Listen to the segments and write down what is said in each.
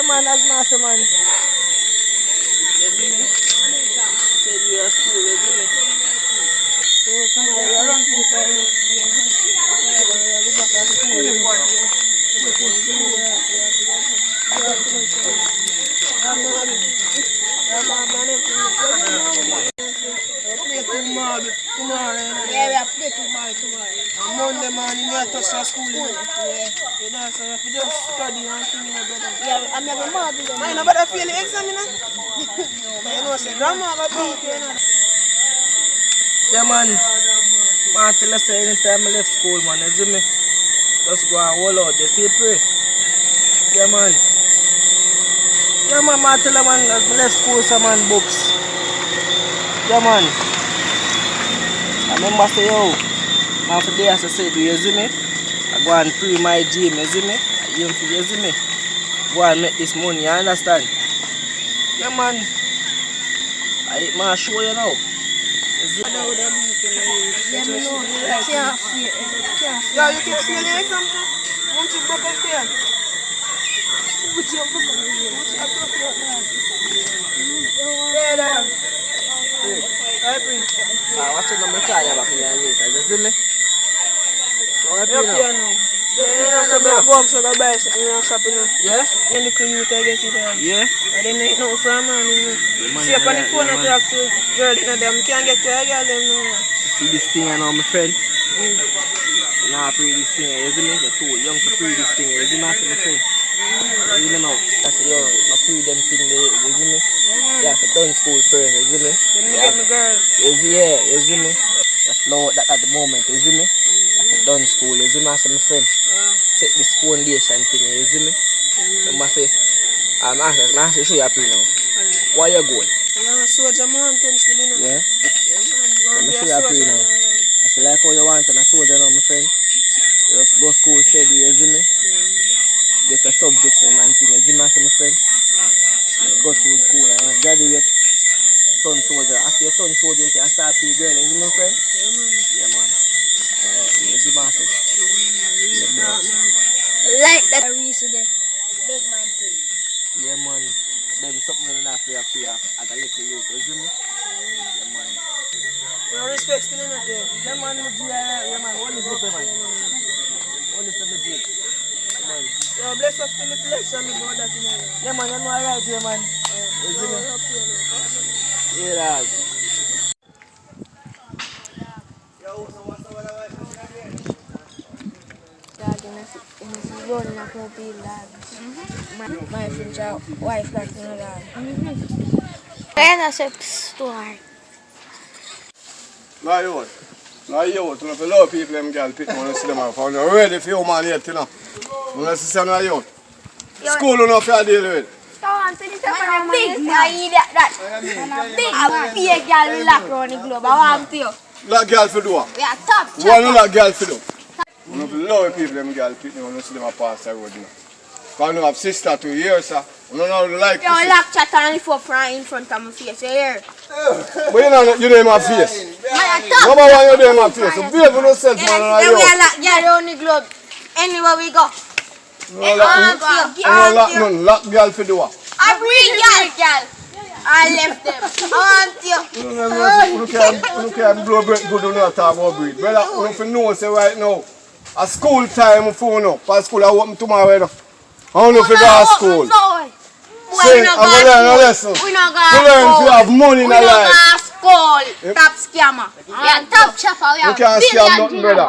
man, that's master man. You see me? Said we are school, you see me? So tomorrow we are run to the Yeah, we have to play tomorrow. on Monday morning, we have to start school. Yeah. You know, so if you just study and things, brother. Yeah, I'm never mad. Man, you better feel the exam, you know? But you know, say, grandma got beat, you know? Yeah, man. Man, tell us anytime I left school, man, you see me? Just go and hold out, you see, pray. Yeah, man. Yeah, man, tell her, man, I left school, some man, books. Yeah, man. I remember say, yo, man, today as I said, you see me? I go and pray my gym, you see me? You see me? Go and make this money, you understand? Yeah, man. I show you now. Yeah, you can see the exam. Once you broke up there. What's your number? You see me? So go up so go buy and shopping. Yeah? When the commute I get it there. Yeah? I didn't make nothing for a man. See up on the phone I talk to girl in them. Can't get to a girl them now. See this thing I know my friend? Nah, pre this thing, you see me? You're too young to pre this thing, you see me? I see my friend. You know, that's yo, not pre them thing, you see me? You have to done school first, you see me? Then you get my girl. You see, yeah, you see me? That's low that at the moment, you see me? You have to done school, you see me? I see my friend. Set this foundation thing, you see me? I must say, I'm asking show you happy now. Where you going? I'm a soldier man, still in. Yeah? I'm show you happy now. I feel like how you want and a soldier now, my friend. You just go school steady, you see me? Get a subject and thing, you see me, my friend? And go through school and graduate. Turn soldier. After you turn soldier, you can start pay girl, you see my friend? Yeah, man. You see my friend? Like that reason there. Big man thing. Yeah, man. Then something in that pay as a little youth, you see me? Yeah, man. You respect still in there. Yeah, man, yeah, man. What is it, man? What is the G? Man. So bless us till the flesh and we go that in there. Yeah, man, you know alright here, man. You see me? Yeah, dog. Rolling up no bill, my future wife got me that. And I said, store. Now you what? Now you what? You know, a lot of people them girl pick one and see them out. You're ready for your man yet, you know. You know, see now you what? School you know for deal with. Big man, that. Big girl will lock around the globe. I want you. Lock girl for do what? We are top chopper. One lock girl for do. You know, a lot of people them girl pick one and see them pass the road, you know. Because you have sister 2 years, sir. You don't know like you lock chat and lift up in front of my face, you hear? But you know my face. Number one, you know my face. So behave for yourself, man. Then we are lock girl around the globe. Anywhere we go. Lock girl for do what? I bring girl. I left them. I want you. You can't blow breath good, you know talk about breathe. Brother, you have to know say right now. At school time, phone up. For school I open tomorrow, you know. I don't know if you go to school. No. Say, I'm going to learn a lesson. We not go to learn if you have money in life. We not go to school. Top scammer. Yeah, top chopper. You can't scam nothing, brother.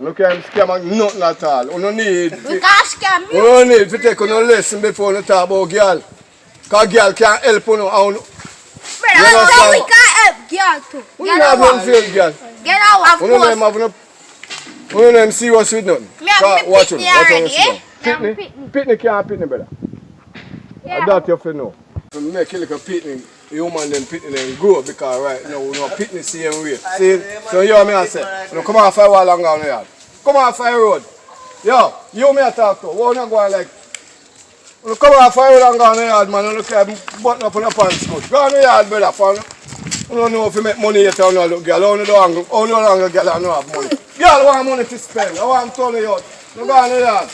You can't scam nothing at all. You don't need. We can't scam you. You don't need to take a lesson before you talk about girl. Because girl can't help you. Brother, so we can't help girl too. We don't have nothing for girl. Get out of course. We don't have serious with nothing. Watch it. Pitney can't pitney, brother. Yeah. That you have to know. To make a little pitney, human them pitney them grow because right now we know pitney same way. See? So you hear me I say, you come off a wall and go on the yard. Come off a road. Yo, you me I talk to. Why not go like you come off a road and go on the yard, man, you look at button up on the pants good. Go on the yard, brother, for you don't know if you make money yet or not, look, girl. Only the girl don't have money. Girl want money to spend. I want to tell you out. You go on the yard.